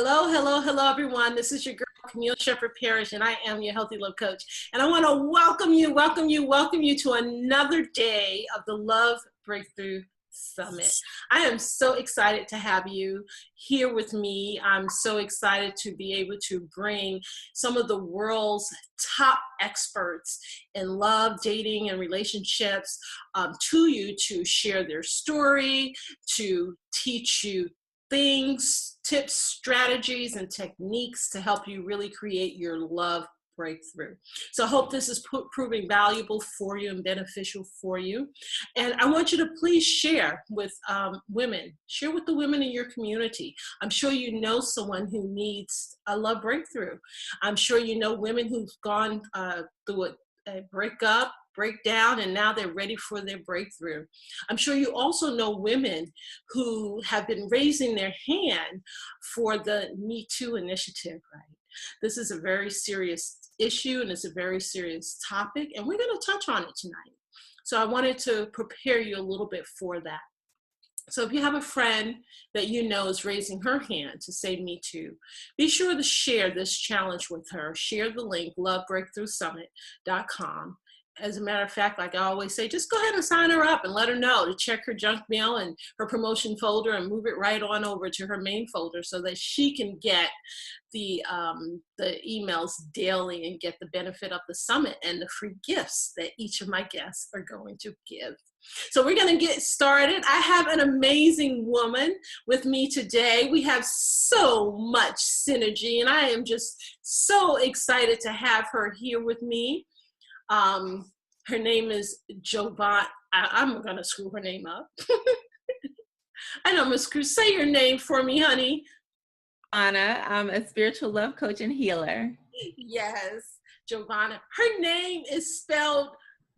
Hello, hello, hello, everyone. This is your girl, Camille Sheppard-Parrish, and I am your Healthy Love Coach. And I want to welcome you to another day of the Love Breakthrough Summit. I am so excited to have you here with me. I'm so excited to be able to bring some of the world's top experts in love, dating, and relationships to you to share their story, to teach you things, tips, strategies, and techniques to help you really create your love breakthrough. So I hope this is proving valuable for you and beneficial for you. And I want you to please share with women. Share with the women in your community. I'm sure you know someone who needs a love breakthrough. I'm sure you know women who've gone through a breakup, breakdown, and now they're ready for their breakthrough. I'm sure you also know women who have been raising their hand for the METOO initiative, right? This is a very serious issue and it's a very serious topic, and we're going to touch on it tonight. So I wanted to prepare you a little bit for that. So if you have a friend that you know is raising her hand to say Me Too, be sure to share this challenge with her. Share the link, lovebreakthroughsummit.com. As a matter of fact, like I always say, just go ahead and sign her up and let her know to check her junk mail and her promotion folder and move it right on over to her main folder so that she can get the emails daily and get the benefit of the summit and the free gifts that each of my guests are going to give. So we're going to get started. I have an amazing woman with me today. We have so much synergy, and I am just so excited to have her here with me. Her name is Giovanna. I'm going to screw her name up. I know, Miss Cruz. Say your name for me, honey. Anna, I'm a spiritual love coach and healer. Yes, Giovanna. Her name is spelled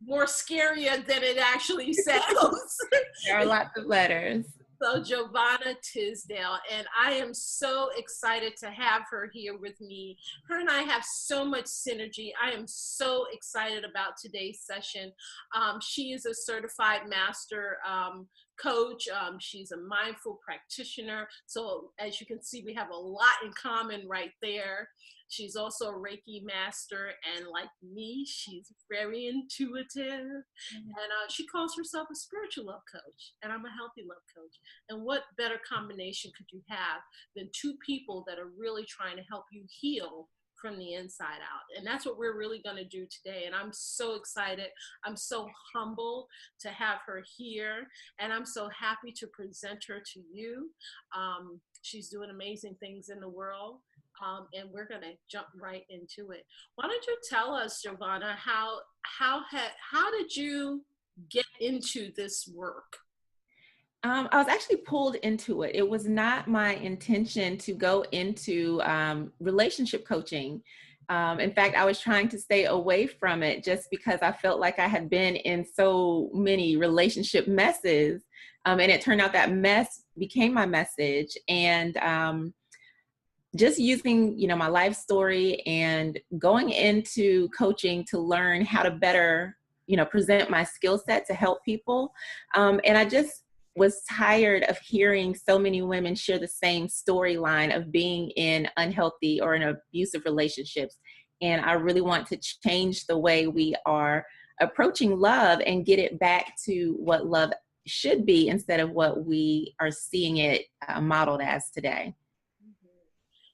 more scarier than it actually sounds. There are lots of letters. So Giovanna Tisdale, and I am so excited to have her here with me. Her and I have so much synergy. I am so excited about today's session. She is a certified master coach. She's a mindful practitioner. So as you can see, we have a lot in common right there. She's also a Reiki master, and like me, she's very intuitive. And she calls herself a spiritual love coach, and I'm a healthy love coach. And what better combination could you have than two people that are really trying to help you heal from the inside out? And that's what we're really going to do today. And I'm so excited. I'm so humbled to have her here, and I'm so happy to present her to you. She's doing amazing things in the world. And we're going to jump right into it. Why don't you tell us, Giovanna, how did you get into this work? I was actually pulled into it. It was not my intention to go into relationship coaching. In fact, I was trying to stay away from it just because I felt like I had been in so many relationship messes. And it turned out that mess became my message. And just using, my life story and going into coaching to learn how to better, present my skill set to help people. And I just was tired of hearing so many women share the same storyline of being in unhealthy or in abusive relationships. And I really want to change the way we are approaching love and get it back to what love should be instead of what we are seeing it modeled as today.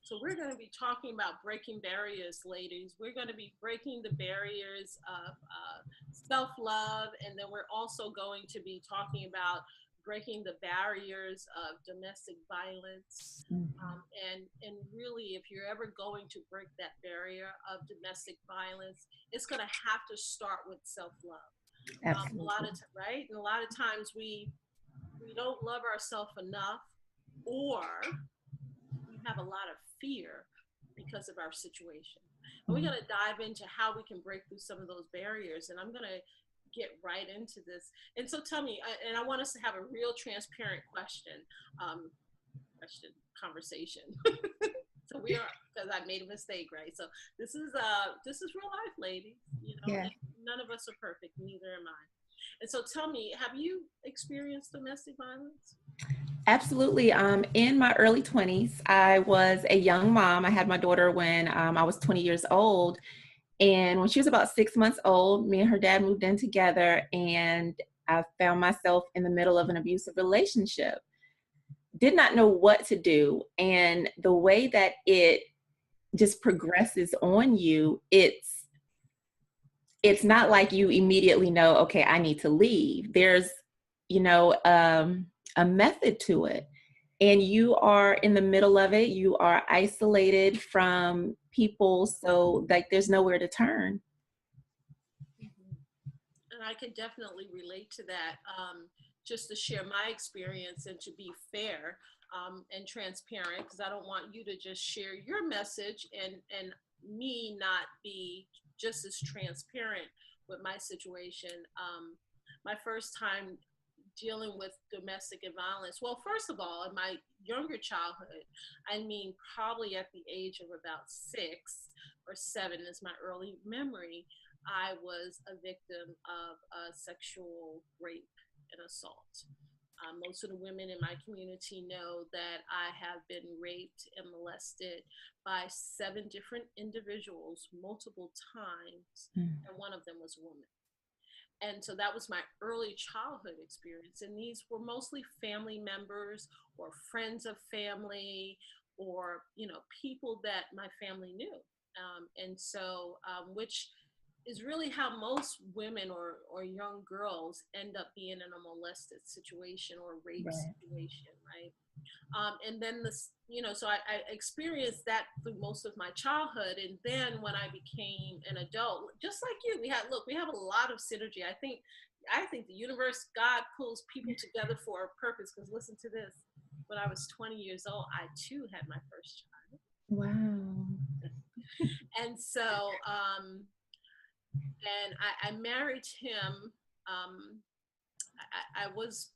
So we're going to be talking about breaking barriers, ladies. We're going to be breaking the barriers of self-love, and then we're also going to be talking about breaking the barriers of domestic violence. And really, if you're ever going to break that barrier of domestic violence, it's going to have to start with self-love. A lot of right? And a lot of times we don't love ourselves enough, or we have a lot of fear because of our situation. And we're going to dive into how we can break through some of those barriers. And I'm going to get right into this. And so tell me, and I want us to have a real transparent conversation. So we are, because I made a mistake, right? So this is real life, ladies. Yeah. None of us are perfect, neither am I. And so tell me, have you experienced domestic violence? Absolutely. In my early 20s, I was a young mom. I had my daughter when I was 20 years old. And when she was about 6 months old, me and her dad moved in together, and I found myself in the middle of an abusive relationship. Did not know what to do. And the way that it just progresses on you, it's not like you immediately know, okay, I need to leave. There's, you know, a method to it. And you are in the middle of it. You are isolated from people. So like there's nowhere to turn. And I can definitely relate to that. Just to share my experience and to be fair and transparent, because I don't want you to just share your message and me not be just as transparent with my situation. My first time dealing with domestic violence. Well, first of all, in my younger childhood, I mean, probably at the age of about 6 or 7 is my early memory, I was a victim of sexual rape and assault. Most of the women in my community know that I have been raped and molested by 7 different individuals multiple times, and one of them was a woman. And so that was my early childhood experience. And these were mostly family members or friends of family or, you know, people that my family knew. Which is really how most women or young girls end up being in a molested situation or rape Right. situation, right? And then this, you know, so I experienced that through most of my childhood. And then when I became an adult, just like you, we have a lot of synergy. I think the universe, God pulls people together for a purpose. Because listen to this, when I was 20 years old, I too had my first child. Wow. And so, and I married him. I was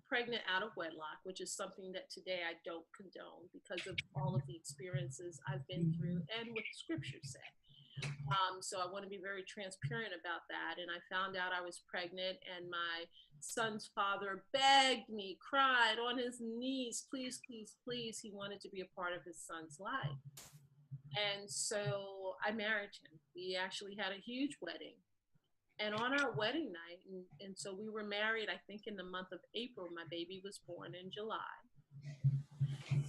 pregnant out of wedlock, which is something that today I don't condone because of all of the experiences I've been through and what the scriptures say. So I want to be very transparent about that. And I found out I was pregnant, and my son's father begged me, cried on his knees, please, please, please. He wanted to be a part of his son's life. And so I married him. We actually had a huge wedding. And on our wedding night, and so we were married, I think in the month of April, my baby was born in July.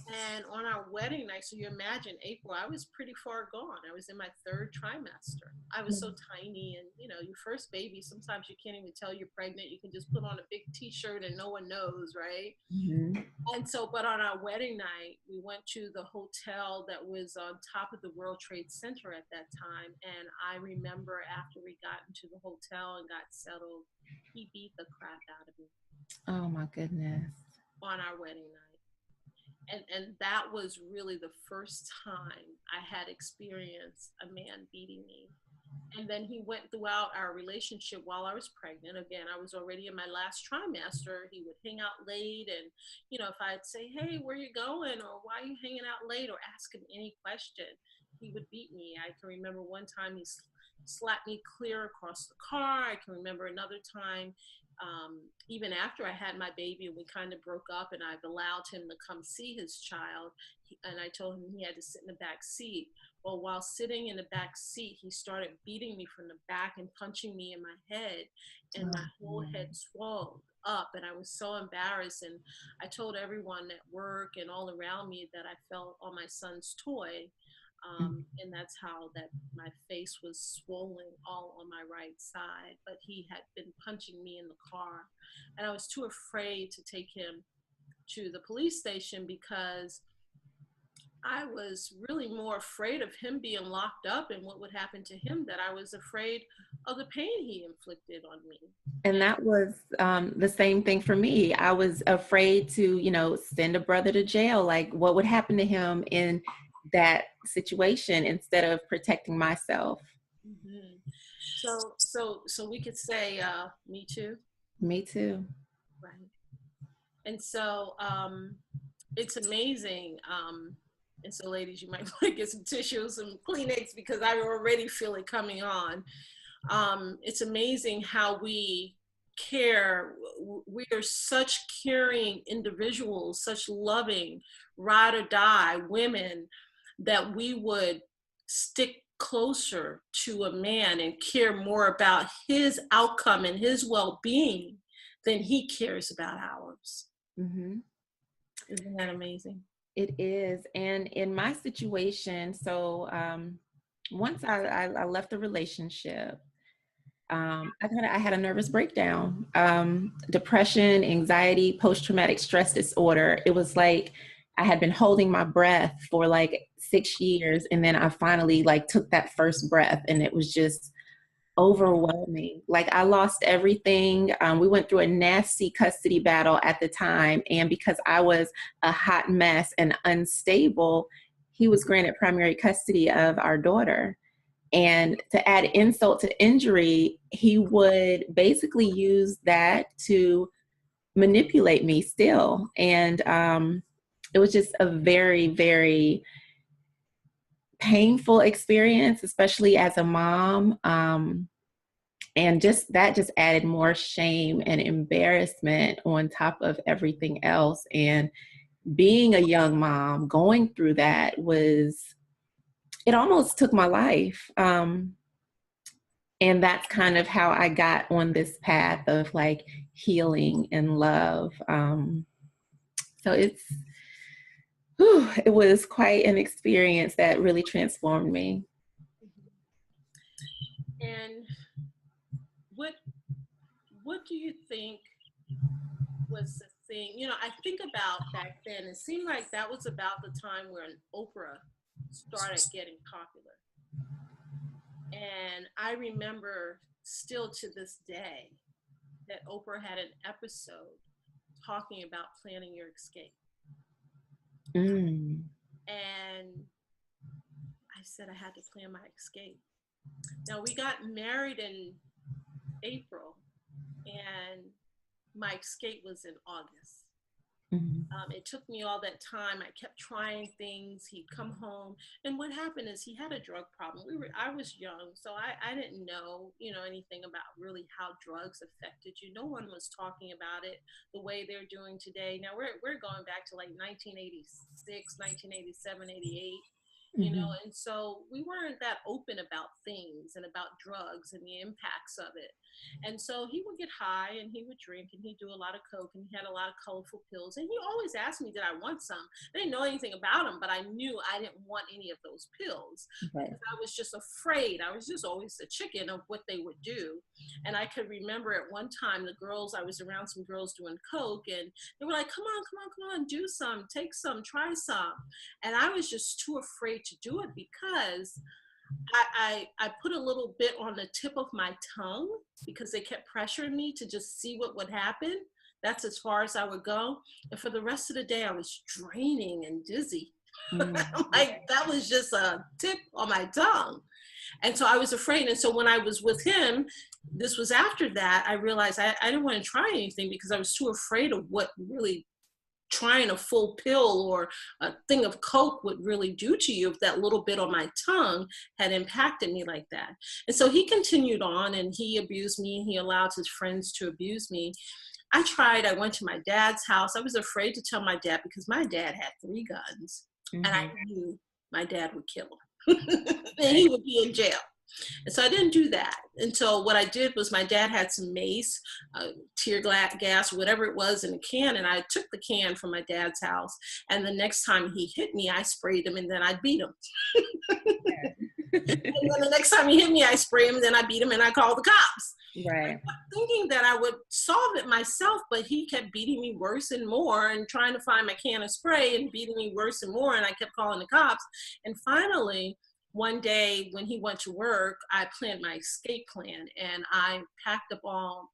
And on our wedding night, so you imagine April, I was pretty far gone. I was in my 3rd trimester. I was so tiny, and you know, your first baby, sometimes you can't even tell you're pregnant. You can just put on a big t-shirt and no one knows, right? Mm-hmm. And so, but on our wedding night, we went to the hotel that was on top of the World Trade Center at that time. And I remember after we got into the hotel and got settled, he beat the crap out of me. Oh my goodness. On our wedding night. And that was really the first time I had experienced a man beating me. And then he went throughout our relationship while I was pregnant. Again, I was already in my last trimester. He would hang out late. And, you know, if I'd say, hey, where you going? Or why are you hanging out late? Or ask him any question, he would beat me. I can remember one time he slapped me clear across the car. I can remember another time, even after I had my baby and we kind of broke up and I've allowed him to come see his child, and I told him he had to sit in the back seat. Well, while sitting in the back seat, he started beating me from the back and punching me in my head, and my whole head swelled up, and I was so embarrassed. And I told everyone at work and all around me that I fell on my son's toy. And that's how that my face was swollen all on my right side, but he had been punching me in the car, and I was too afraid to take him to the police station because I was really more afraid of him being locked up and what would happen to him, that I was afraid of the pain he inflicted on me. And that was the same thing for me. I was afraid to, you know, send a brother to jail. Like, what would happen to him in that situation instead of protecting myself? Mm-hmm. So we could say, me too. Me too. Right. And so it's amazing. And so, ladies, you might want to get some tissues, some Kleenex, because I already feel it coming on. It's amazing how we care. We are such caring individuals, such loving, ride or die women, that we would stick closer to a man and care more about his outcome and his well-being than he cares about ours. Mm-hmm. Isn't that amazing? It is. And in my situation, so once I left the relationship, I had a nervous breakdown, depression, anxiety, post-traumatic stress disorder. It was like I had been holding my breath for like 6 years. And then I finally like took that first breath, and it was just overwhelming. Like I lost everything. We went through a nasty custody battle at the time. And because I was a hot mess and unstable, he was granted primary custody of our daughter. And to add insult to injury, he would basically use that to manipulate me still. And it was just a very, very painful experience, especially as a mom. And that just added more shame and embarrassment on top of everything else. And being a young mom going through that it almost took my life. And that's kind of how I got on this path of like healing and love. So it was quite an experience that really transformed me. And what do you think was the thing? You know, I think about back then, it seemed like that was about the time when Oprah started getting popular. And I remember still to this day that Oprah had an episode talking about planning your escape. Mm. And I said I had to plan my escape. Now, we got married in April, and my escape was in August. Mm-hmm. It took me all that time. I kept trying things. He'd come home, and what happened is he had a drug problem. I was young, so I didn't know, anything about really how drugs affected you. No one was talking about it the way they're doing today. Now we're going back to like 1986, 1987, 88. And so we weren't that open about things and about drugs and the impacts of it. And so he would get high and he would drink and he'd do a lot of coke and he had a lot of colorful pills. And he always asked me, did I want some? I didn't know anything about them, but I knew I didn't want any of those pills. Right. Because I was just afraid. I was just always the chicken of what they would do. And I could remember at one time I was around some girls doing coke, and they were like, come on, do some, take some, try some. And I was just too afraid to do it because I put a little bit on the tip of my tongue because they kept pressuring me to just see what would happen. That's as far as I would go. And for the rest of the day, I was draining and dizzy. Like that was just a tip on my tongue. And so I was afraid. And so when I was with him, this was after that, I realized I didn't want to try anything because I was too afraid of what really trying a full pill or a thing of coke would really do to you if that little bit on my tongue had impacted me like that. And so he continued on and he abused me. He allowed his friends to abuse me. I went to my dad's house. I was afraid to tell my dad because my dad had 3 guns and I knew my dad would kill him and he would be in jail. And so I didn't do that. And so what I did was my dad had some mace, tear gas, whatever it was in a can. And I took the can from my dad's house. And the next time he hit me, I sprayed him and then I beat him. And then the next time he hit me, I sprayed him, then I beat him and I called the cops. Right. Thinking that I would solve it myself, but he kept beating me worse and more and trying to find my can of spray and beating me worse and more. And I kept calling the cops. And finally, one day when he went to work, I planned my escape plan and I packed up all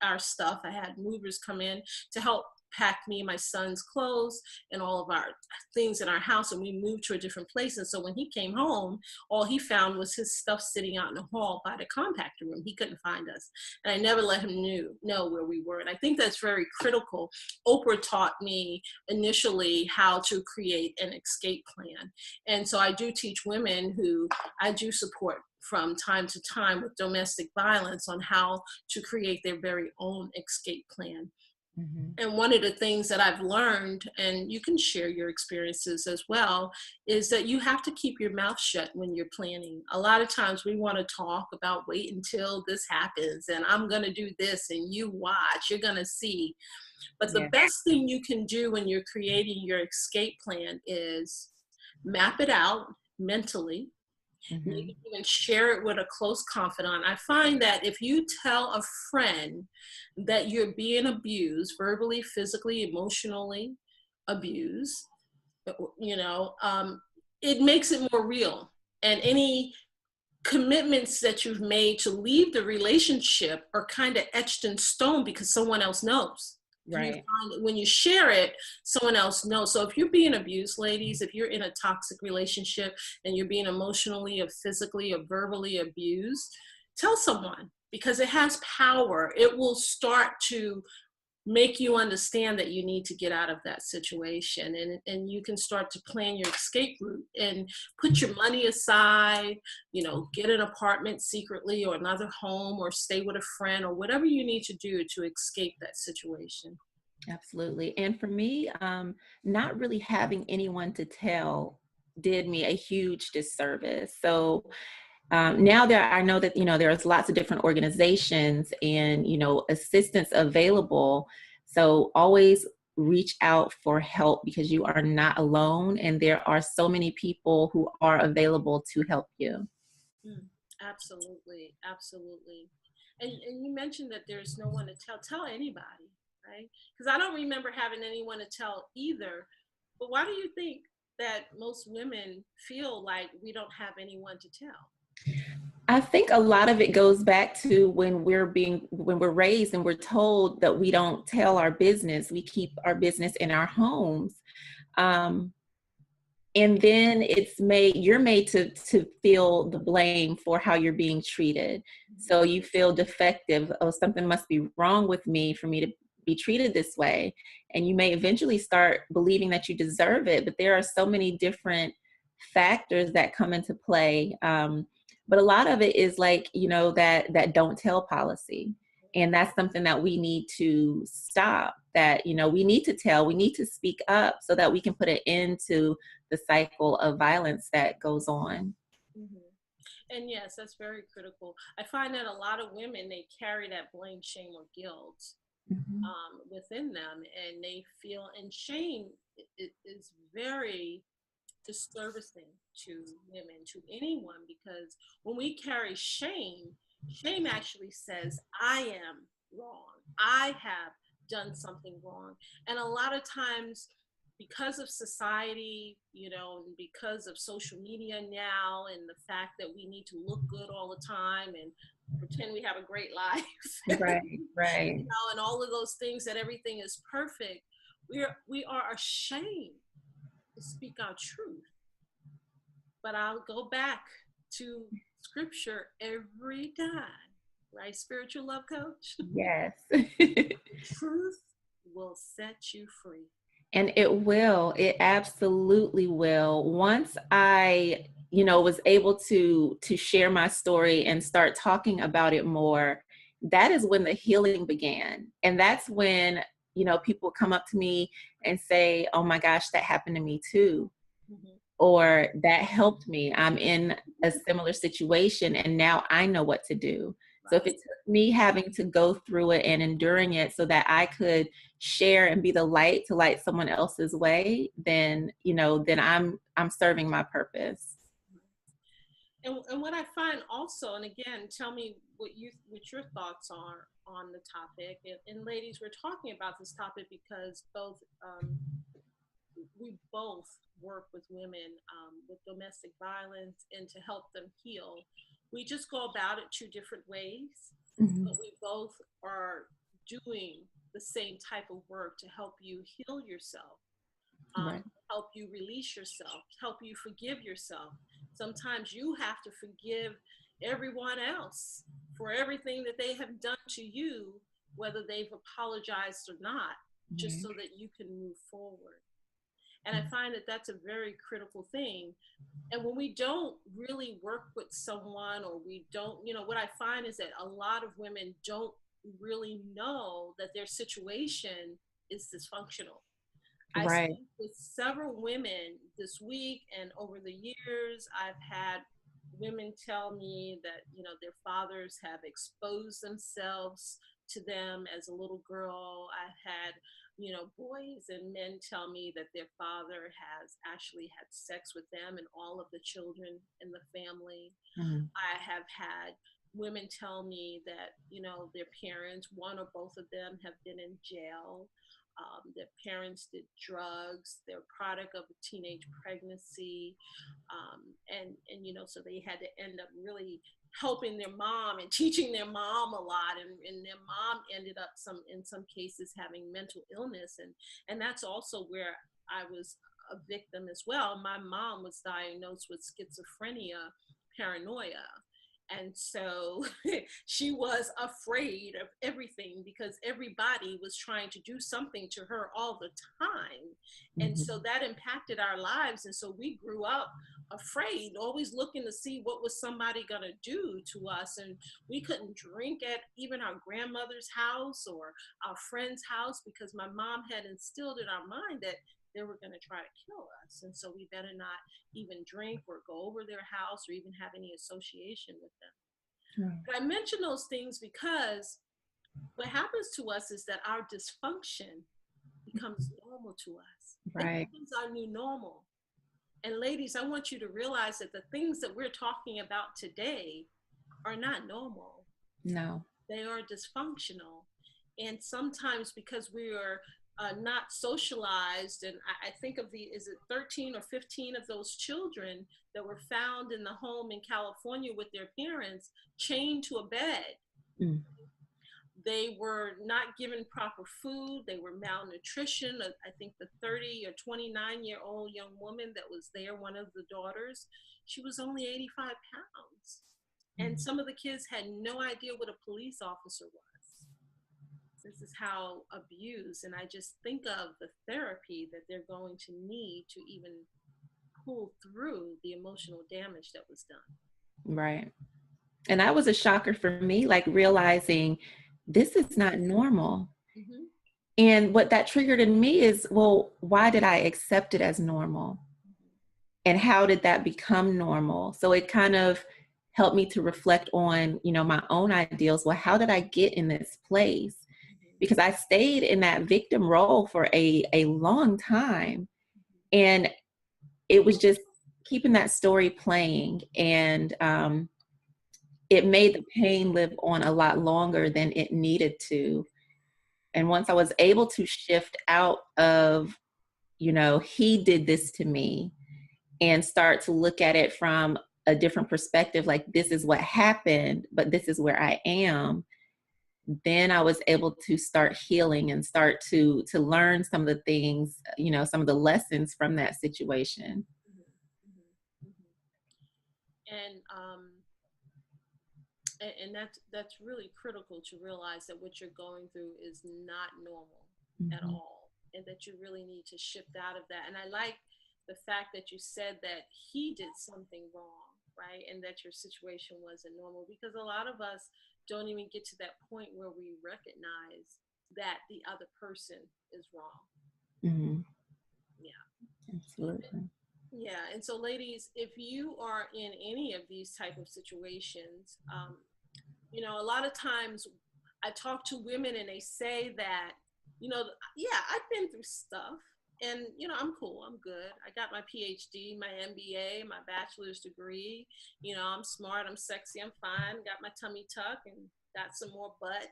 our stuff. I had movers come in to help pack me and my son's clothes and all of our things in our house, and we moved to a different place. And so when he came home, all he found was his stuff sitting out in the hall by the compactor room. He couldn't find us, and I never let him know where we were. And I think that's very critical. Oprah taught me initially how to create an escape plan, and so I do teach women who I do support from time to time with domestic violence on how to create their very own escape plan. Mm-hmm. And one of the things that I've learned, and you can share your experiences as well, is that you have to keep your mouth shut when you're planning. A lot of times we want to talk about wait until this happens and I'm going to do this and you watch, you're going to see. But the Yeah. best thing you can do when you're creating your escape plan is map it out mentally. Mm-hmm. Maybe even share it with a close confidant. I find that if you tell a friend that you're being abused, verbally, physically, emotionally abused, you know, it makes it more real. And any commitments that you've made to leave the relationship are kind of etched in stone because someone else knows. You Right. find that when you share it, someone else knows. So if you're being abused, ladies, if you're in a toxic relationship and you're being emotionally or physically or verbally abused, tell someone because it has power. It will start to make you understand that you need to get out of that situation, and you can start to plan your escape route and put your money aside, you know, get an apartment secretly or another home or stay with a friend or whatever you need to do to escape that situation. Absolutely. And for me, not really having anyone to tell did me a huge disservice. So now I know that, there's lots of different organizations and, assistance available. So always reach out for help because you are not alone. And there are so many people who are available to help you. Absolutely, absolutely. And you mentioned that there's no one to tell anybody, right? Because I don't remember having anyone to tell either. But why do you think that most women feel like we don't have anyone to tell? I think a lot of it goes back to when we're raised and we're told that we don't tell our business, we keep our business in our homes. And then you're made to feel the blame for how you're being treated. So you feel defective. Oh, something must be wrong with me for me to be treated this way. And you may eventually start believing that you deserve it, but there are so many different factors that come into play. But a lot of it is like, that don't tell policy. And that's something that we need to stop, that, we need to tell, we need to speak up so that we can put an end to the cycle of violence that goes on. Mm-hmm. And yes, that's very critical. I find that a lot of women, they carry that blame, shame, or guilt Mm-hmm. within them, and they feel, and shame is very disturbing to women, to anyone, because when we carry shame, shame actually says, I am wrong. I have done something wrong. And a lot of times, because of society, and because of social media now, and the fact that we need to look good all the time and pretend we have a great life, Right, right. and all of those things, that everything is perfect, we are ashamed to speak our truth. But I'll go back to scripture every time, right? Spiritual love coach. Yes. Truth will set you free. And it absolutely will. Once I, was able to share my story and start talking about it more, that is when the healing began. And that's when, people come up to me and say, oh my gosh, that happened to me too. Mm-hmm. Or that helped me. I'm in a similar situation and now I know what to do. So if it took me having to go through it and enduring it so that I could share and be the light to light someone else's way, then, then I'm serving my purpose. And what I find also, and again, tell me what your thoughts are on the topic. And ladies, we're talking about this topic because we both work with women with domestic violence and to help them heal. We just go about it two different ways, Mm-hmm. but we both are doing the same type of work to help you heal yourself, Right. help you release yourself, help you forgive yourself. Sometimes you have to forgive everyone else for everything that they have done to you, whether they've apologized or not, just so that you can move forward. And I find that that's a very critical thing. And when we don't really work with someone, or we don't, what I find is that a lot of women don't really know that their situation is dysfunctional. I Right. speak with several women this week, and over the years, I've had women tell me that, their fathers have exposed themselves to them as a little girl. I've had, boys and men tell me that their father has actually had sex with them and all of the children in the family. Mhm. I have had women tell me that, their parents, one or both of them, have been in jail. Their parents did drugs. They're a product of a teenage pregnancy. And so they had to end up really helping their mom and teaching their mom a lot. And their mom ended up in some cases having mental illness. And that's also where I was a victim as well. My mom was diagnosed with schizophrenia, paranoia. And so she was afraid of everything because everybody was trying to do something to her all the time. And so that impacted our lives. And so we grew up afraid, always looking to see what was somebody going to do to us. And we couldn't drink at even our grandmother's house or our friend's house because my mom had instilled in our mind that they were going to try to kill us. And so we better not even drink or go over their house or even have any association with them. Right. But I mention those things because what happens to us is that our dysfunction becomes normal to us. Right. It becomes our new normal. And ladies, I want you to realize that the things that we're talking about today are not normal. No. They are dysfunctional. And sometimes because we are not socialized, and I think of is it 13 or 15 of those children that were found in the home in California with their parents chained to a bed. Mm. They were not given proper food. They were malnutrition. I think the 30 or 29-year-old young woman that was there, one of the daughters, she was only 85 pounds. And some of the kids had no idea what a police officer was. This is how abused. And I just think of the therapy that they're going to need to even pull through the emotional damage that was done. Right. And that was a shocker for me, like realizing this is not normal. Mm-hmm. And what that triggered in me is, well, why did I accept it as normal? And how did that become normal? So it kind of helped me to reflect on, my own ideals. Well, how did I get in this place? Because I stayed in that victim role for a long time. And it was just keeping that story playing. And it made the pain live on a lot longer than it needed to. And once I was able to shift out of, he did this to me, and start to look at it from a different perspective, like this is what happened, but this is where I am, then I was able to start healing and start to learn some of the things, some of the lessons from that situation. And that's really critical to realize that what you're going through is not normal at all, and that you really need to shift out of that. And I like the fact that you said that he did something wrong, right? And that your situation wasn't normal, because a lot of us don't even get to that point where we recognize that the other person is wrong. Mm-hmm. Yeah. Absolutely. Yeah. And so ladies, if you are in any of these type of situations, a lot of times I talk to women and they say that, yeah, I've been through stuff. And, I'm cool. I'm good. I got my PhD, my MBA, my bachelor's degree. I'm smart. I'm sexy. I'm fine. Got my tummy tuck and got some more butt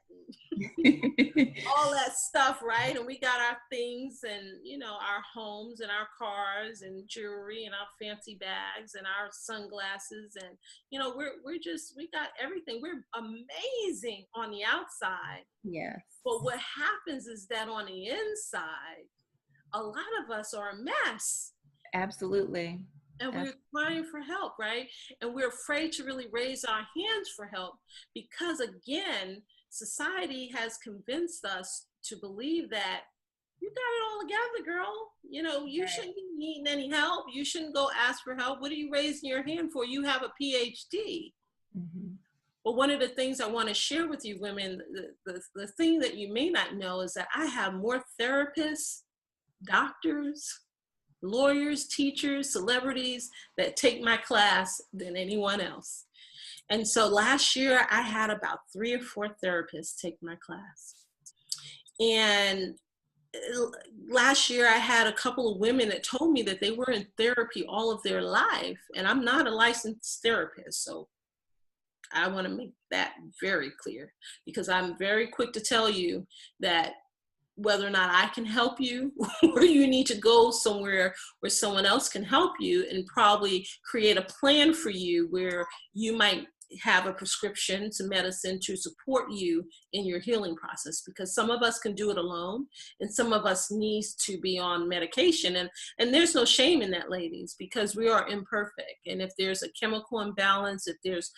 and all that stuff, right? And we got our things and, our homes and our cars and jewelry and our fancy bags and our sunglasses. And, we got everything. We're amazing on the outside. Yes. But what happens is that on the inside, a lot of us are a mess. Absolutely. And we're crying for help, right? And we're afraid to really raise our hands for help because, again, society has convinced us to believe that you got it all together, girl. You know, you shouldn't be needing any help. You shouldn't go ask for help. What are you raising your hand for? You have a PhD. Mm-hmm. But one of the things I want to share with you women, the thing that you may not know is that I have more therapists, doctors, lawyers, teachers, celebrities that take my class than anyone else. And so last year I had about 3 or 4 therapists take my class. And last year I had a couple of women that told me that they were in therapy all of their life. And I'm not a licensed therapist, so I want to make that very clear, because I'm very quick to tell you that whether or not I can help you, or you need to go somewhere where someone else can help you and probably create a plan for you where you might have a prescription, some medicine to support you in your healing process, because some of us can do it alone and some of us needs to be on medication. And there's no shame in that, ladies, because we are imperfect. And if there's a chemical imbalance, if there's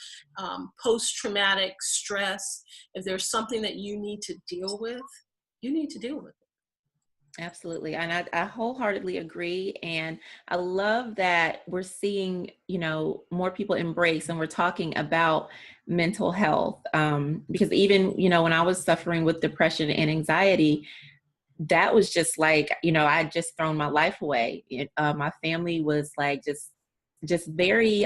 post-traumatic stress, if there's something that you need to deal with, you need to deal with it. Absolutely. And I wholeheartedly agree. And I love that we're seeing, you know, more people embrace, and we're talking about mental health. Because even, you know, when I was suffering with depression and anxiety, that was just like, you know, I had just thrown my life away. My family was like, just very,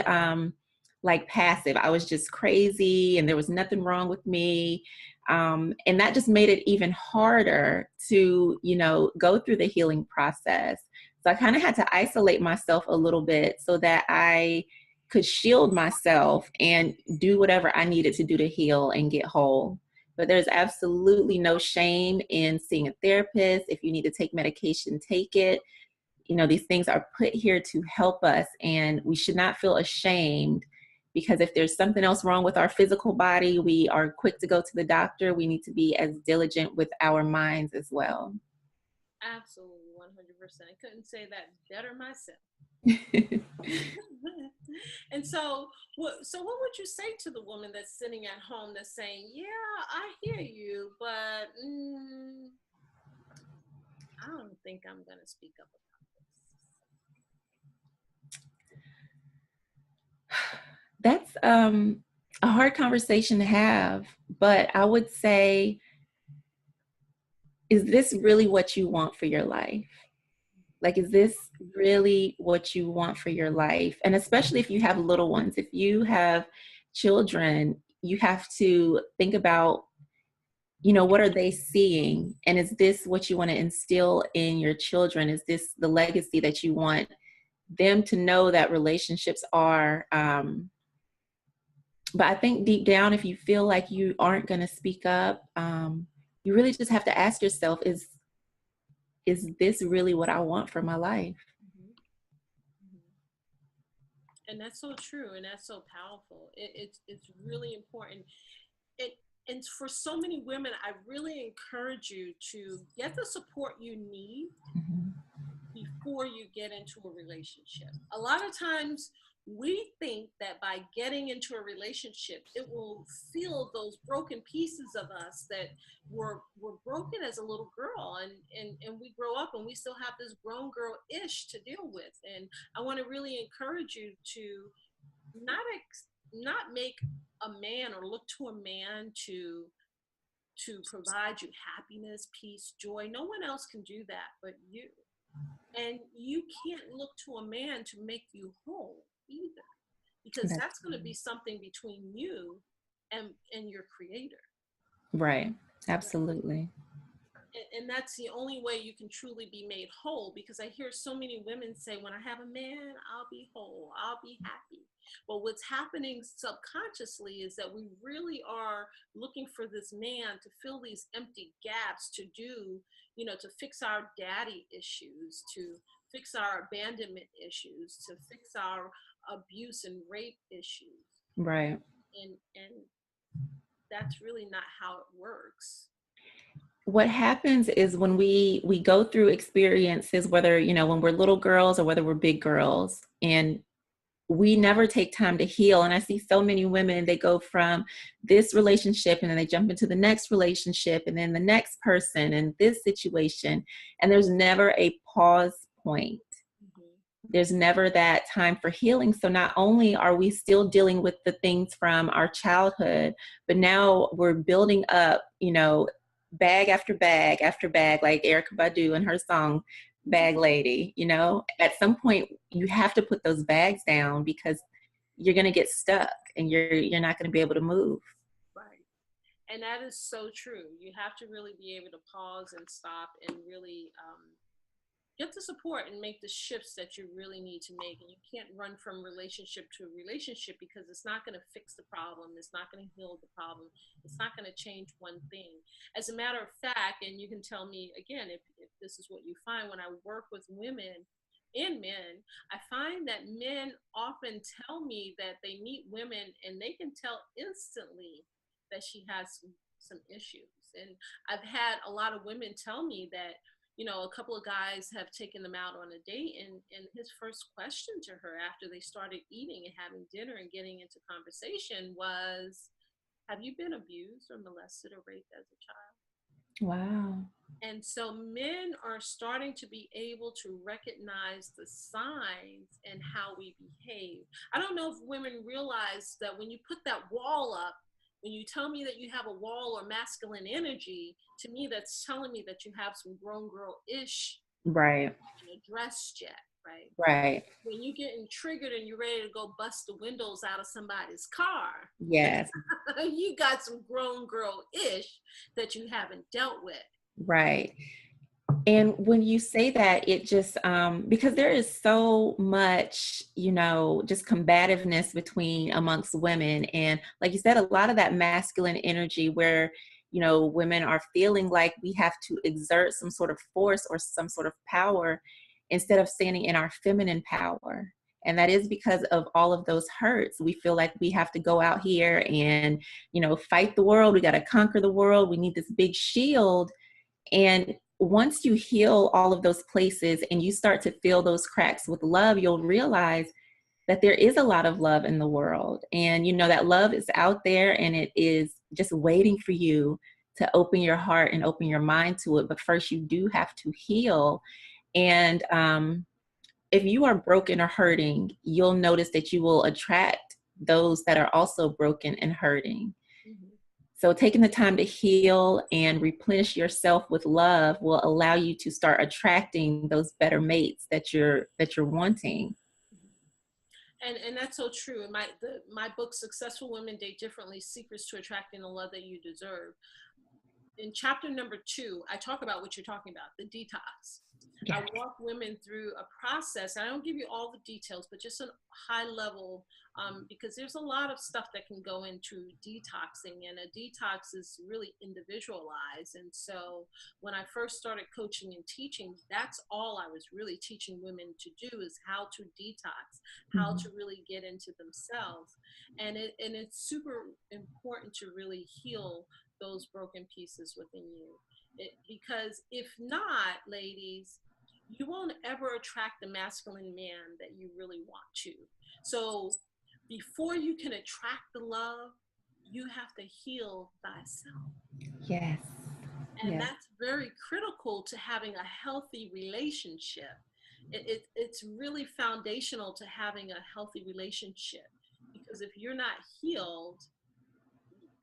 like passive. I was just crazy and there was nothing wrong with me. And that just made it even harder to, you know, go through the healing process. So I kind of had to isolate myself a little bit so that I could shield myself and do whatever I needed to do to heal and get whole. But there's absolutely no shame in seeing a therapist. If you need to take medication, take it. You know, these things are put here to help us, and we should not feel ashamed, because if there's something else wrong with our physical body, we are quick to go to the doctor. We need to be as diligent with our minds as well. Absolutely, 100%. I couldn't say that better myself. And so what would you say to the woman that's sitting at home that's saying, yeah, I hear you, but I don't think I'm going to speak up about this? That's a hard conversation to have, but I would say, is this really what you want for your life? Like, is this really what you want for your life? And especially if you have little ones, if you have children, you have to think about, you know, what are they seeing? And is this what you want to instill in your children? Is this the legacy that you want them to know that relationships are? But I think deep down, if you feel like you aren't going to speak up, you really just have to ask yourself, is this really what I want for my life? Mm-hmm. And that's so true, and that's so powerful. It's really important. And for so many women, I really encourage you to get the support you need before you get into a relationship. A lot of times we think that by getting into a relationship, it will fill those broken pieces of us that were broken as a little girl, and we grow up and we still have this grown girl-ish to deal with. And I want to really encourage you to not make a man or look to a man to provide you happiness, peace, joy. No one else can do that but you. And you can't look to a man to make you whole either, because that's going to be something between you and your creator. Right. Absolutely. And that's the only way you can truly be made whole, because I hear so many women say, when I have a man, I'll be whole, I'll be happy. But what's happening subconsciously is that we really are looking for this man to fill these empty gaps, to do, you know, to fix our daddy issues, to fix our abandonment issues, to fix our abuse and rape issues. Right. And that's really not how it works. What happens is when we go through experiences, whether, you know, when we're little girls or whether we're big girls, and we never take time to heal. And I see so many women, they go from this relationship and then they jump into the next relationship and then the next person and this situation. And there's never a pause point. There's never that time for healing. So not only are we still dealing with the things from our childhood, but now we're building up, you know, bag after bag after bag, like Erykah Badu and her song, Bag Lady. You know, at some point you have to put those bags down because you're going to get stuck and you're not going to be able to move. Right. And that is so true. You have to really be able to pause and stop and really get the support and make the shifts that you really need to make. And you can't run from relationship to relationship because it's not going to fix the problem. It's not going to heal the problem. It's not going to change one thing. As a matter of fact, and you can tell me again if this is what you find when I work with women and men, I find that men often tell me that they meet women and they can tell instantly that she has some issues. And I've had a lot of women tell me that, you know, a couple of guys have taken them out on a date, and his first question to her after they started eating and having dinner and getting into conversation was, have you been abused or molested or raped as a child? Wow. And so men are starting to be able to recognize the signs and how we behave. I don't know if women realize that when you put that wall up, when you tell me that you have a wall or masculine energy, to me, that's telling me that you have some grown girl-ish Right. addressed yet, right? Right. When you're getting triggered and you're ready to go bust the windows out of somebody's car, Yes. you got some grown girl-ish that you haven't dealt with. Right. And when you say that, it just, because there is so much, you know, just combativeness amongst women. And like you said, a lot of that masculine energy where, you know, women are feeling like we have to exert some sort of force or some sort of power instead of standing in our feminine power. And that is because of all of those hurts. We feel like we have to go out here and, you know, fight the world. We got to conquer the world. We need this big shield. And once you heal all of those places and you start to fill those cracks with love, you'll realize that there is a lot of love in the world. And you know that love is out there and it is just waiting for you to open your heart and open your mind to it. But first you do have to heal. And if you are broken or hurting, you'll notice that you will attract those that are also broken and hurting. Mm-hmm. So taking the time to heal and replenish yourself with love will allow you to start attracting those better mates that you're wanting. And that's so true. In my book, Successful Women Date Differently, Secrets to Attracting the Love That You Deserve. In chapter number 2, I talk about what you're talking about, the detox. Yeah. I walk women through a process. I don't give you all the details, but just a high level, because there's a lot of stuff that can go into detoxing, and a detox is really individualized. And so when I first started coaching and teaching, that's all I was really teaching women to do, is how to detox, how to really get into themselves. And it's super important to really heal those broken pieces within you. Because if not, ladies, you won't ever attract the masculine man that you really want to. So before you can attract the love, you have to heal thyself. Yes. And yes. That's very critical to having a healthy relationship. It's really foundational to having a healthy relationship, because if you're not healed,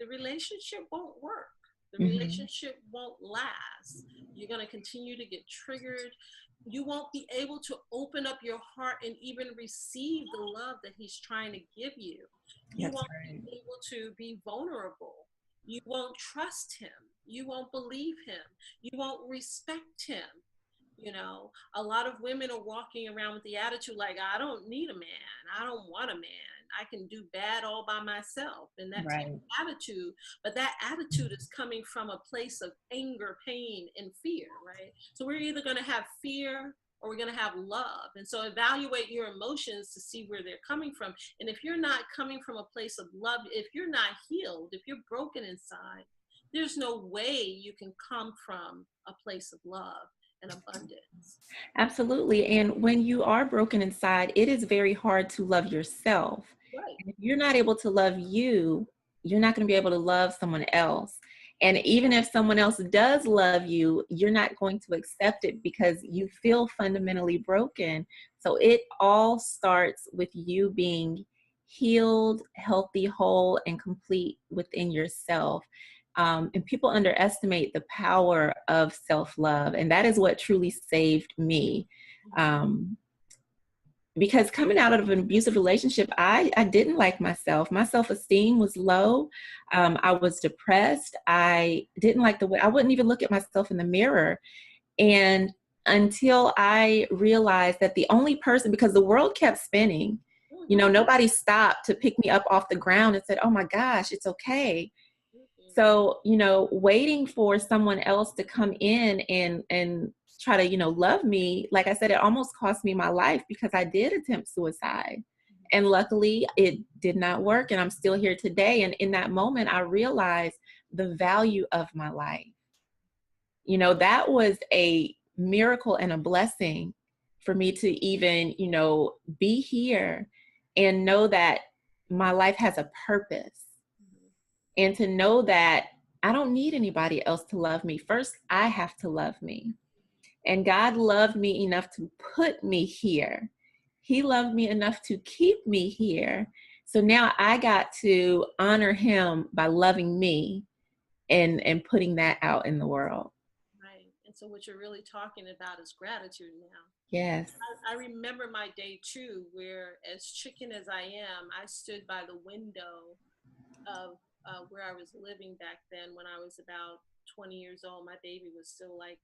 the relationship won't work. The relationship won't last. You're going to continue to get triggered. You won't be able to open up your heart and even receive the love that he's trying to give you. You won't be able to be vulnerable. You won't trust him. You won't believe him. You won't respect him. You know, a lot of women are walking around with the attitude like, I don't need a man. I don't want a man. I can do bad all by myself. And that's attitude. But that attitude is coming from a place of anger, pain, and fear, right? So we're either going to have fear or we're going to have love. And so evaluate your emotions to see where they're coming from. And if you're not coming from a place of love, if you're not healed, if you're broken inside, there's no way you can come from a place of love. and abundance. Absolutely. And when you are broken inside, it is very hard to love yourself. Right. And if you're not able to love you, you're not going to be able to love someone else. And even if someone else does love you, you're not going to accept it because you feel fundamentally broken. So it all starts with you being healed, healthy, whole, and complete within yourself. And people underestimate the power of self-love. And that is what truly saved me. Because coming out of an abusive relationship, I didn't like myself. My self-esteem was low. I was depressed. I didn't like the way, I wouldn't even look at myself in the mirror. And until I realized that the only person, because the world kept spinning, you know, nobody stopped to pick me up off the ground and said, oh my gosh, it's okay. So, you know, waiting for someone else to come in and try to, you know, love me, like I said, it almost cost me my life because I did attempt suicide. And luckily it did not work. And I'm still here today. And in that moment, I realized the value of my life. You know, that was a miracle and a blessing for me to even, you know, be here and know that my life has a purpose. And to know that I don't need anybody else to love me. First, I have to love me. And God loved me enough to put me here. He loved me enough to keep me here. So now I got to honor him by loving me and putting that out in the world. Right. And so what you're really talking about is gratitude now. Yes. I remember my day too, where as chicken as I am, I stood by the window of where I was living back then when I was about 20 years old. My baby was still like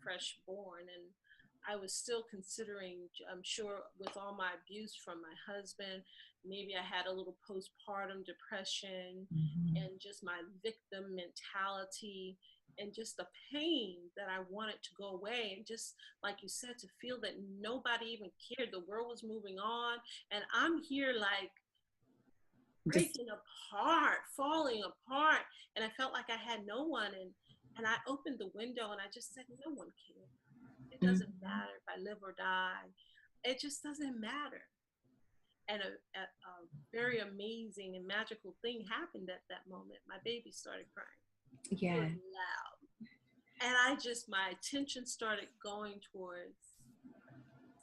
fresh born, and I was still considering, I'm sure with all my abuse from my husband, maybe I had a little postpartum depression and just my victim mentality and just the pain that I wanted to go away. And just like you said, to feel that nobody even cared. The world was moving on and I'm here like breaking apart, falling apart. And I felt like I had no one. And I opened the window and I just said, no one cares. It doesn't matter if I live or die. It just doesn't matter. And a very amazing and magical thing happened at that moment. My baby started crying. Yeah. Really loud. And my attention started going towards,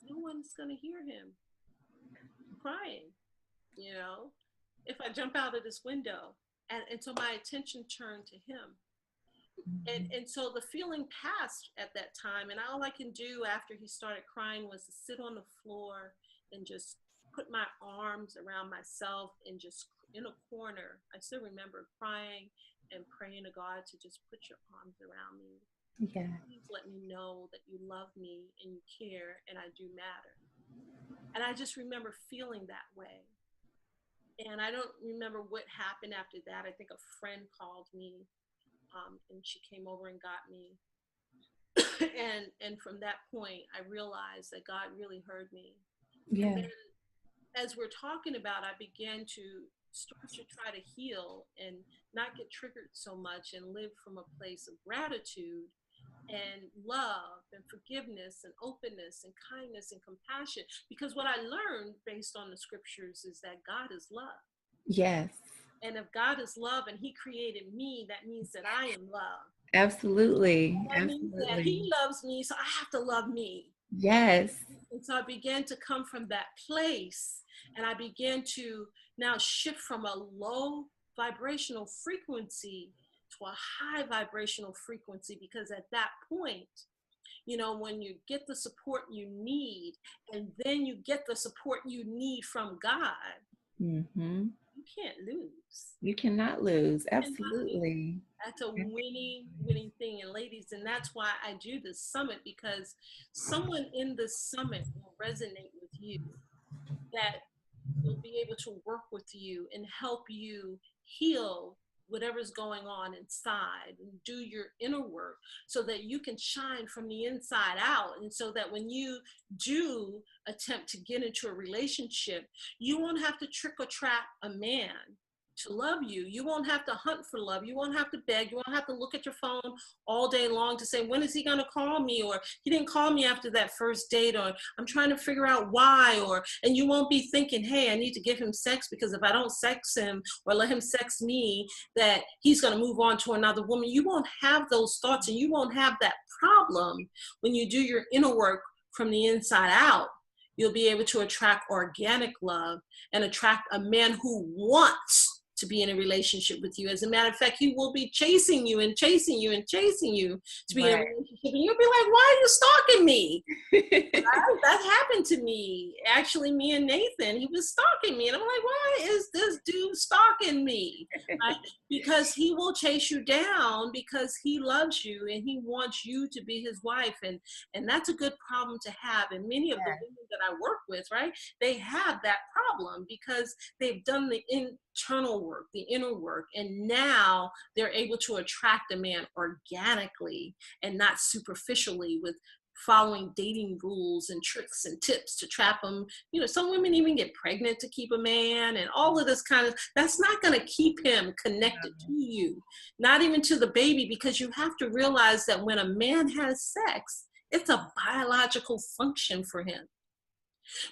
no one's going to hear him crying, you know, if I jump out of this window. And so my attention turned to him. And so the feeling passed at that time. And all I can do after he started crying was to sit on the floor and just put my arms around myself and just in a corner. I still remember crying and praying to God to just put your arms around me. Yeah. Please let me know that you love me and you care and I do matter. And I just remember feeling that way. And I don't remember what happened after that. I think a friend called me and she came over and got me. and from that point, I realized that God really heard me. Yeah. And then as we're talking about, I began to start to try to heal and not get triggered so much and live from a place of gratitude and love and forgiveness and openness and kindness and compassion. Because what I learned based on the scriptures is that God is love. Yes. And if God is love and he created me, that means that I am love. Absolutely. That means that he loves me, so I have to love me. Yes. And so I began to come from that place and I began to now shift from a low vibrational frequency to a high vibrational frequency, because at that point, you know, when you get the support you need and then you get the support you need from God, you can't lose. You cannot lose. Absolutely. That's a winning thing. And ladies, and that's why I do this summit, because someone in this summit will resonate with you, that will be able to work with you and help you heal whatever's going on inside and do your inner work so that you can shine from the inside out. And so that when you do attempt to get into a relationship, you won't have to trick or trap a man to love you. You won't have to hunt for love. You won't have to beg. You won't have to look at your phone all day long to say, when is he going to call me? Or he didn't call me after that first date, or I'm trying to figure out why. And you won't be thinking, hey, I need to give him sex, because if I don't sex him or let him sex me, that he's going to move on to another woman. You won't have those thoughts, and you won't have that problem when you do your inner work from the inside out. You'll be able to attract organic love and attract a man who wants to be in a relationship with you. As a matter of fact, he will be chasing you and chasing you and chasing you to be in a relationship. And you'll be like, why are you stalking me? That happened to me. Actually, me and Nathan, he was stalking me. And I'm like, why is this dude stalking me? Right? Because he will chase you down because he loves you and he wants you to be his wife. And that's a good problem to have. And many of the women that I work with, right, they have that problem because they've done the internal work, the inner work, and now they're able to attract a man organically and not superficially with following dating rules and tricks and tips to trap them. You know, some women even get pregnant to keep a man and all of this kind of, that's not going to keep him connected to you, not even to the baby, because you have to realize that when a man has sex, it's a biological function for him.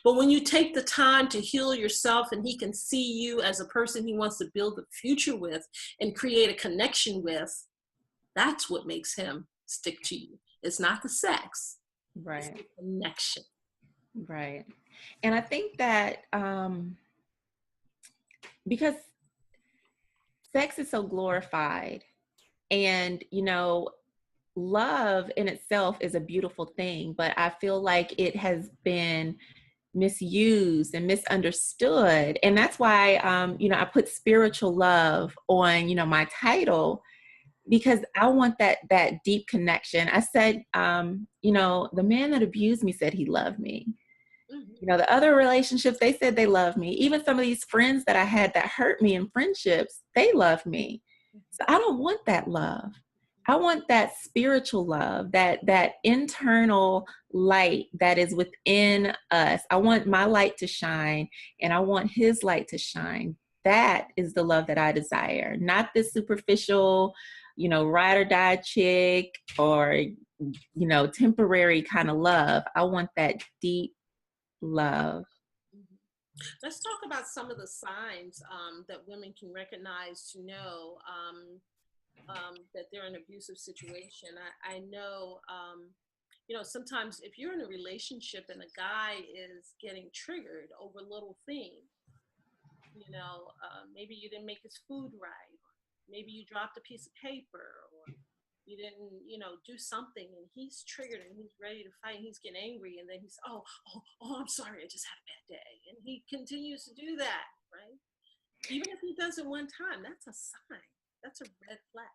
But when you take the time to heal yourself and he can see you as a person he wants to build a future with and create a connection with, that's what makes him stick to you. It's not the sex, right? It's the connection. Right. And I think that because sex is so glorified, and, you know, love in itself is a beautiful thing, but I feel like it has been misused and misunderstood. And that's why, you know, I put spiritual love on, you know, my title, because I want that deep connection. I said, you know, the man that abused me said he loved me. Mm-hmm. You know, the other relationships, they said they loved me. Even some of these friends that I had that hurt me in friendships, they loved me. So I don't want that love. I want that spiritual love, that internal light that is within us. I want my light to shine, and I want his light to shine. That is the love that I desire, not this superficial, you know, ride or die chick or, you know, temporary kind of love. I want that deep love. Let's talk about some of the signs that women can recognize to know that they're in an abusive situation. I know, you know, sometimes if you're in a relationship and a guy is getting triggered over little things, you know, maybe you didn't make his food right, or maybe you dropped a piece of paper, or you didn't, you know, do something, and he's triggered and he's ready to fight and he's getting angry, and then he's, oh, I'm sorry, I just had a bad day. And he continues to do that, right? Even if he does it one time, that's a sign. That's a red flag.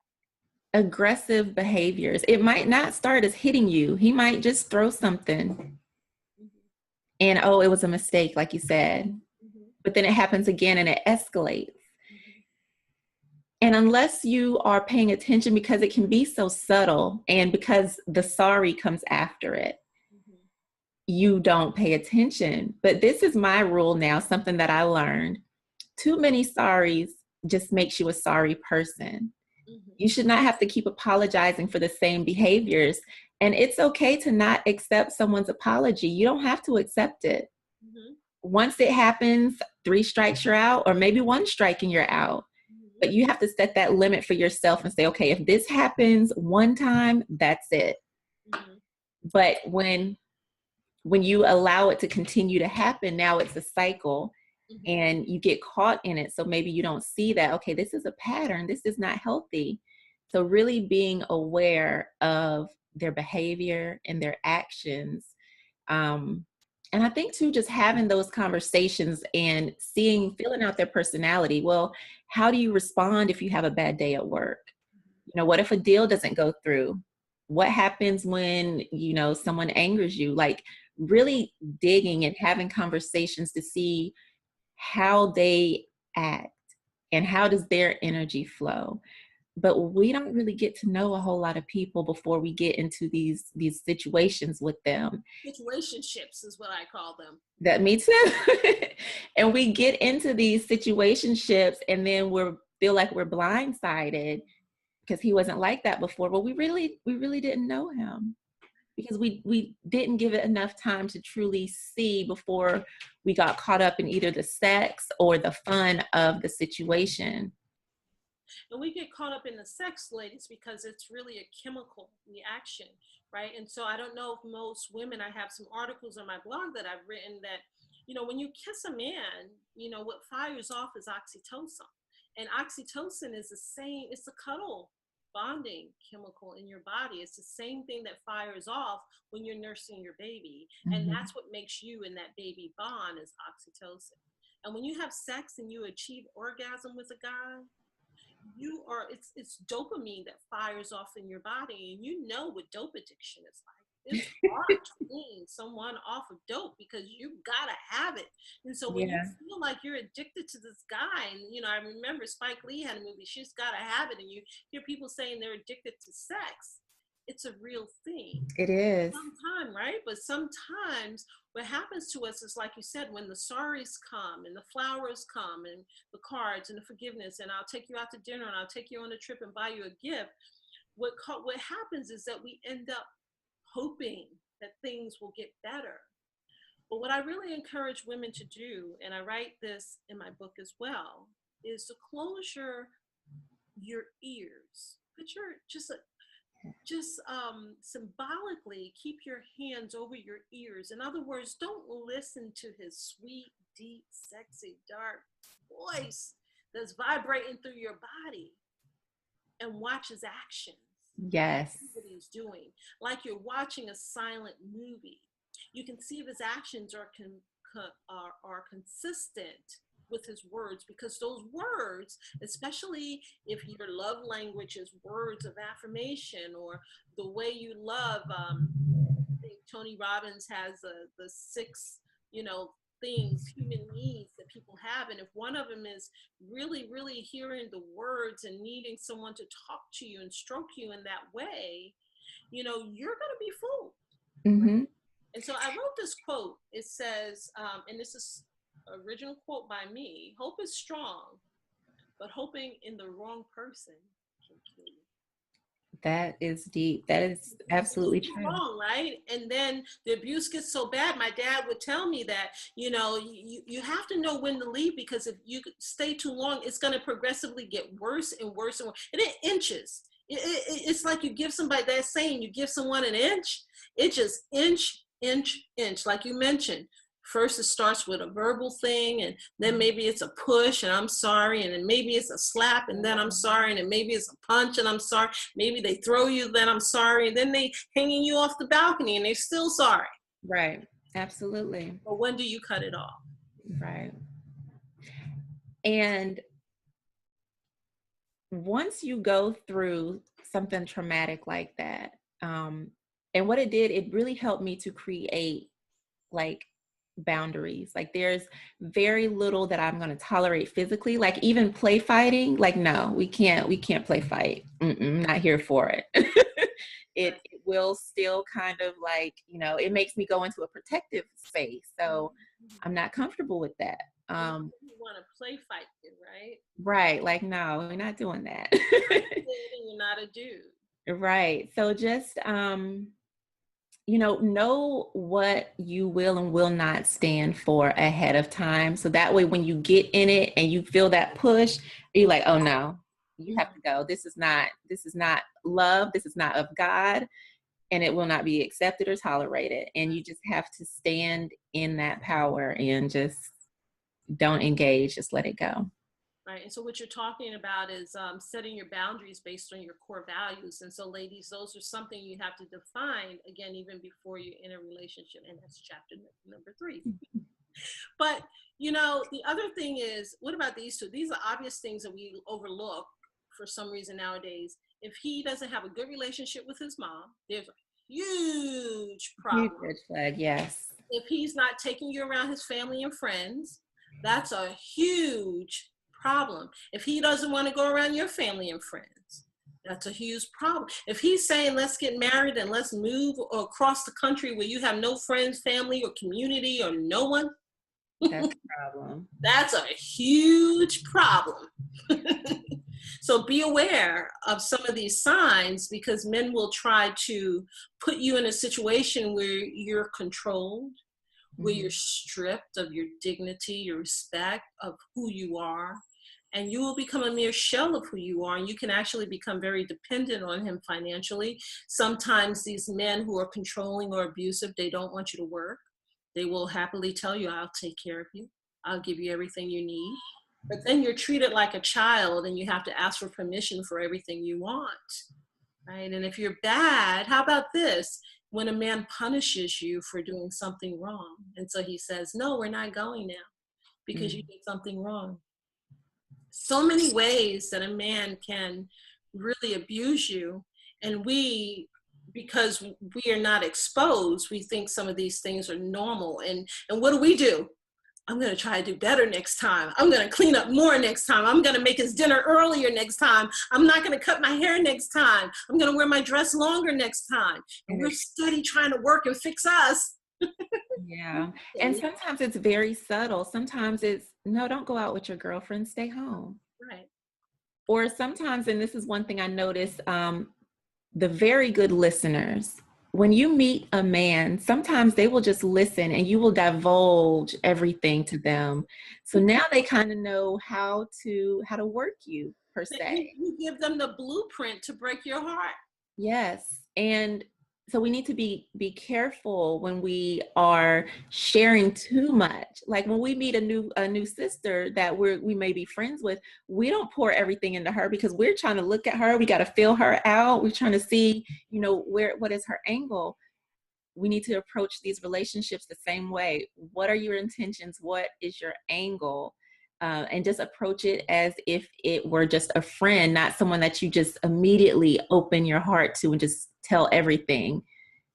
Aggressive behaviors. It might not start as hitting you. He might just throw something. Mm-hmm. And, oh, it was a mistake, like you said. Mm-hmm. But then it happens again and it escalates. Mm-hmm. And unless you are paying attention, because it can be so subtle, and because the sorry comes after it, mm-hmm. you don't pay attention. But this is my rule now, something that I learned. Too many sorries just makes you a sorry person. Mm-hmm. You should not have to keep apologizing for the same behaviors. And it's okay to not accept someone's apology. You don't have to accept it. Mm-hmm. Once it happens, 3 strikes, you're out, or maybe 1 strike and you're out. Mm-hmm. But you have to set that limit for yourself and say, okay, if this happens 1 time, that's it. Mm-hmm. But when you allow it to continue to happen, now it's a cycle. Mm-hmm. And you get caught in it. So maybe you don't see that, okay, this is a pattern. This is not healthy. So really being aware of their behavior and their actions. And I think too, just having those conversations and feeling out their personality. Well, how do you respond if you have a bad day at work? You know, what if a deal doesn't go through? What happens when, you know, someone angers you? Like really digging and having conversations to see how they act and how does their energy flow. But we don't really get to know a whole lot of people before we get into these situations with them. Situationships is what I call them. That me too. And we get into these situationships and then feel like we're blindsided because he wasn't like that before. Well, we really didn't know him because we didn't give it enough time to truly see before we got caught up in either the sex or the fun of the situation. And we get caught up in the sex, ladies, because it's really a chemical reaction, right? And so I don't know if most women, I have some articles on my blog that I've written that, you know, when you kiss a man, you know, what fires off is oxytocin. And oxytocin is the same, it's a cuddle bonding chemical in your body. It's the same thing that fires off when you're nursing your baby. And that's what makes you and that baby bond is oxytocin. And when you have sex and you achieve orgasm with a guy, it's dopamine that fires off in your body. And you know what dope addiction is like. It's hard to wean someone off of dope because you gotta have it. And so when you feel like you're addicted to this guy, and you know, I remember Spike Lee had a movie, She's Gotta Have It, and you hear people saying they're addicted to sex. It's a real thing. It is. Sometimes, right? But sometimes what happens to us is, like you said, when the sorries come and the flowers come and the cards and the forgiveness, and I'll take you out to dinner and I'll take you on a trip and buy you a gift. What happens is that we end up hoping that things will get better. But what I really encourage women to do, and I write this in my book as well, is to close your ears. Put your just symbolically keep your hands over your ears. In other words, don't listen to his sweet, deep, sexy, dark voice that's vibrating through your body, and watch his actions. Yes. What he's doing, like you're watching a silent movie. You can see if his actions are consistent with his words, because those words, especially if your love language is words of affirmation, or the way you love, I think Tony Robbins has the 6, things, human needs that people have. And if one of them is really, really hearing the words and needing someone to talk to you and stroke you in that way, you're going to be fooled. Right? And so I wrote this quote. It says, and this is an original quote by me: hope is strong, but hoping in the wrong person can kill you. That is deep. That is absolutely true. Wrong, right? And then the abuse gets so bad. My dad would tell me that, you have to know when to leave, because if you stay too long, it's going to progressively get worse and worse and worse. And it inches. It's like you give somebody, that saying, you give someone an inch, it just inch, like you mentioned. First, it starts with a verbal thing, and then maybe it's a push, and I'm sorry, and then maybe it's a slap, and then I'm sorry, and then maybe it's a punch, and I'm sorry. Maybe they throw you, then I'm sorry, and then they hanging you off the balcony, and they're still sorry. Right. Absolutely. But when do you cut it off? Right. And once you go through something traumatic like that, and what it did, it really helped me to create boundaries. There's very little that I'm going to tolerate physically, even play fighting. No, we can't play fight. Not here for it. It will still kind of it makes me go into a protective space. So I'm not comfortable with that. You want to play fight, right? Right. No, we're not doing that. You're not a dude. Right. So just, know what you will and will not stand for ahead of time. So that way, when you get in it and you feel that push, you're like, oh no, you have to go. This is not love. This is not of God, and it will not be accepted or tolerated. And you just have to stand in that power and just don't engage, just let it go. Right. And so what you're talking about is setting your boundaries based on your core values. And so, ladies, those are something you have to define, again, even before you're in a relationship. And that's chapter number 3. But, the other thing is, what about these two? These are obvious things that we overlook for some reason nowadays. If he doesn't have a good relationship with his mom, there's a huge problem. Huge red flag, yes. If he's not taking you around his family and friends, that's a huge problem. If he doesn't want to go around your family and friends, that's a huge problem. If he's saying, let's get married and let's move across the country where you have no friends, family, or community, or no one, That's a problem. That's a huge problem. So be aware of some of these signs, because men will try to put you in a situation where you're controlled, where you're stripped of your dignity, your respect of who you are, and you will become a mere shell of who you are, and you can actually become very dependent on him financially. Sometimes these men who are controlling or abusive, they don't want you to work. They will happily tell you, I'll take care of you. I'll give you everything you need. But then you're treated like a child and you have to ask for permission for everything you want, right? And if you're bad, how about this? When a man punishes you for doing something wrong, and so he says, no, we're not going now because you did something wrong. So many ways that a man can really abuse you, and because we are not exposed, we think some of these things are normal. And what do? I'm going to try to do better next time. I'm going to clean up more next time. I'm going to make his dinner earlier next time. I'm not going to cut my hair next time. I'm going to wear my dress longer next time. And we're steady trying to work and fix us. Yeah. And sometimes it's very subtle. Sometimes it's, no, don't go out with your girlfriend, stay home. Right. Or sometimes, and this is one thing I noticed, the very good listeners, when you meet a man, sometimes they will just listen and you will divulge everything to them. So now they kind of know how to work you, per se. You give them the blueprint to break your heart. Yes. And so we need to be careful when we are sharing too much. Like when we meet a new sister that we may be friends with, we don't pour everything into her because we're trying to look at her. We got to feel her out. We're trying to see, what is her angle. We need to approach these relationships the same way. What are your intentions? What is your angle? And just approach it as if it were just a friend, not someone that you just immediately open your heart to and just tell everything.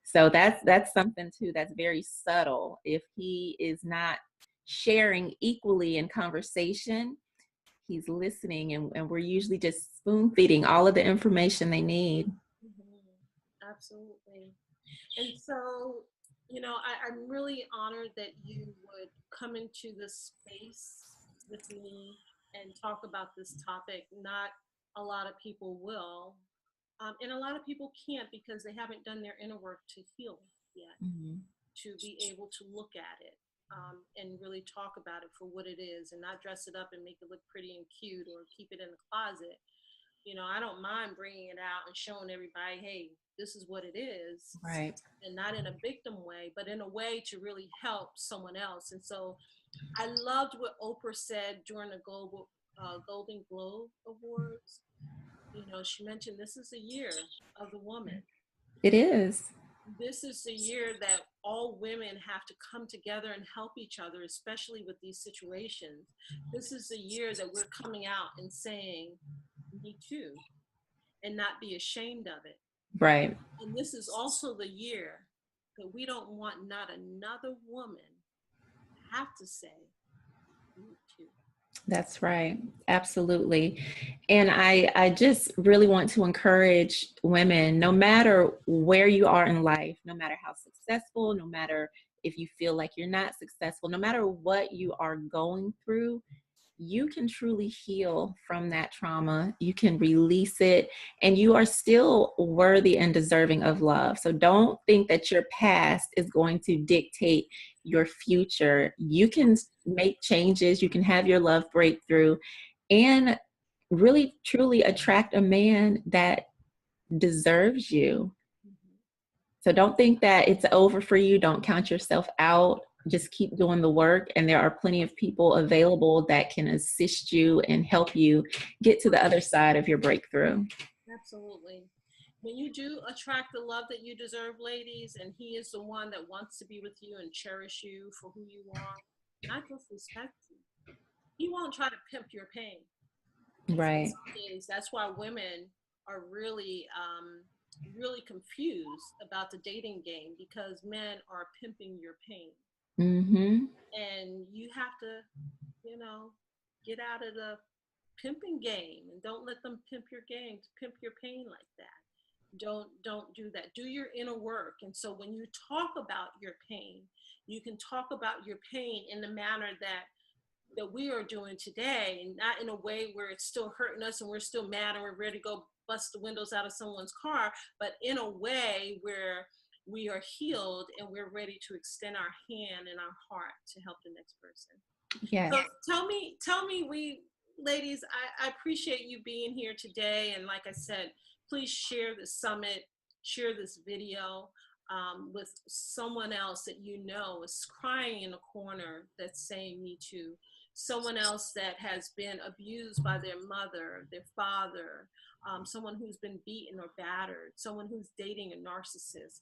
So that's something too that's very subtle. If he is not sharing equally in conversation, he's listening, and we're usually just spoon feeding all of the information they need. Absolutely. And so, I'm really honored that you would come into this space with me and talk about this topic. Not a lot of people will. And a lot of people can't because they haven't done their inner work to heal yet, to be able to look at it and really talk about it for what it is, and not dress it up and make it look pretty and cute or keep it in the closet. I don't mind bringing it out and showing everybody, hey, this is what it is. Right. And not in a victim way, but in a way to really help someone else. And so I loved what Oprah said during the Golden Globe Awards. She mentioned this is the year of the woman. It is. This is the year that all women have to come together and help each other, especially with these situations. This is the year that we're coming out and saying, me too, and not be ashamed of it. Right. And this is also the year that we don't want not another woman to have to say, me too. That's right. Absolutely. And I just really want to encourage women, no matter where you are in life, no matter how successful, no matter if you feel like you're not successful, no matter what you are going through, you can truly heal from that trauma. You can release it, and you are still worthy and deserving of love. So don't think that your past is going to dictate your future. You can make changes. You can have your love breakthrough and really, truly attract a man that deserves you. So don't think that it's over for you. Don't count yourself out. Just keep doing the work, and there are plenty of people available that can assist you and help you get to the other side of your breakthrough. Absolutely. When you do attract the love that you deserve, ladies, and he is the one that wants to be with you and cherish you for who you are, not just respect you, he won't try to pimp your pain. Right. That's why women are really confused about the dating game, because men are pimping your pain. And you have to, get out of the pimping game, and don't let them pimp your game, to pimp your pain like that. Don't do that. Do your inner work. And so when you talk about your pain, you can talk about your pain in the manner that we are doing today, and not in a way where it's still hurting us and we're still mad and we're ready to go bust the windows out of someone's car, but in a way where we are healed and we're ready to extend our hand and our heart to help the next person. Yes. So tell me, we ladies, I appreciate you being here today. And like I said, please share the summit, share this video with someone else that you know is crying in a corner that's saying me too. Someone else that has been abused by their mother, their father, someone who's been beaten or battered, someone who's dating a narcissist,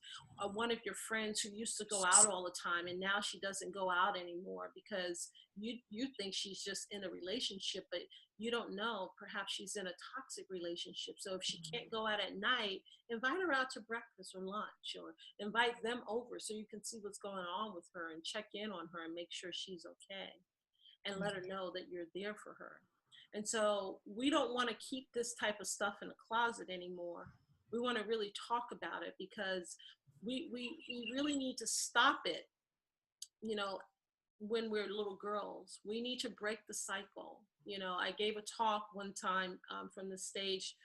one of your friends who used to go out all the time and now she doesn't go out anymore because you think she's just in a relationship, but you don't know, perhaps she's in a toxic relationship. So if she can't go out at night, invite her out to breakfast or lunch, or invite them over so you can see what's going on with her and check in on her and make sure she's okay, and let her know that you're there for her. And so we don't want to keep this type of stuff in a closet anymore. We want to really talk about it, because we really need to stop it, you know, when we're little girls. We need to break the cycle. You know, I gave a talk one time from the stage,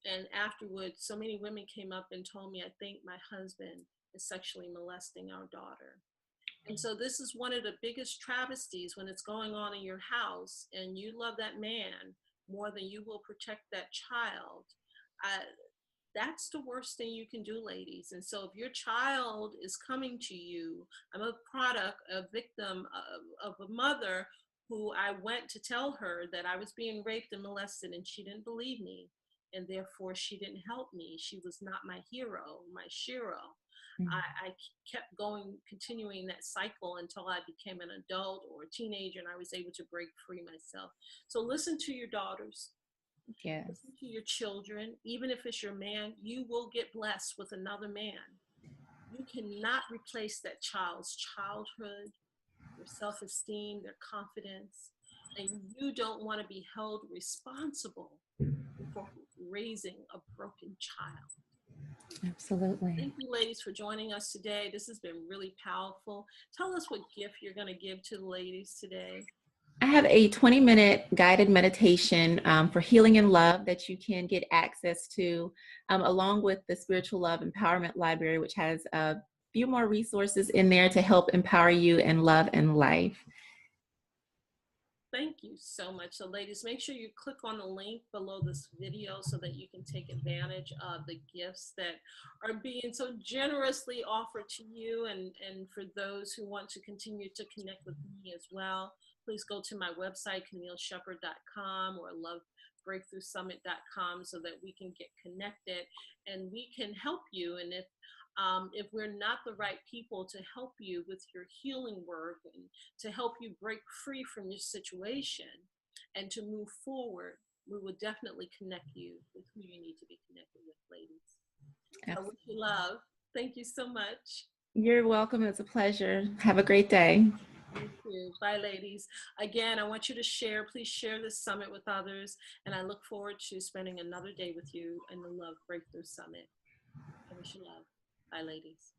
and afterwards, so many women came up and told me, I think my husband is sexually molesting our daughter. And so this is one of the biggest travesties when it's going on in your house and you love that man more than you will protect that child. That's the worst thing you can do, ladies. And so if your child is coming to you, I'm a product, a victim of a mother who I went to tell her that I was being raped and molested, and she didn't believe me. And therefore she didn't help me. She was not my hero, my shiro. I kept going, continuing that cycle until I became an adult or a teenager and I was able to break free myself. So listen to your daughters. Yes. Listen to your children. Even if it's your man, you will get blessed with another man. You cannot replace that child's childhood, their self-esteem, their confidence, and you don't want to be held responsible for raising a broken child. Absolutely. Thank you, ladies, for joining us today. This has been really powerful. Tell us what gift you're going to give to the ladies today. I have a 20-minute guided meditation for healing and love that you can get access to, along with the Spiritual Love Empowerment Library, which has a few more resources in there to help empower you in love and life. Thank you so much. So ladies, make sure you click on the link below this video so that you can take advantage of the gifts that are being so generously offered to you. And for those who want to continue to connect with me as well, please go to my website, CamilleSheppard.com or lovebreakthroughsummit.com, so that we can get connected and we can help you. And if we're not the right people to help you with your healing work and to help you break free from your situation and to move forward, we will definitely connect you with who you need to be connected with, ladies. I wish you love. Thank you so much. You're welcome. It's a pleasure. Have a great day. You too. Bye, ladies. Again, I want you to share. Please share this summit with others. And I look forward to spending another day with you in the Love Breakthrough Summit. I wish you love. Bye, ladies.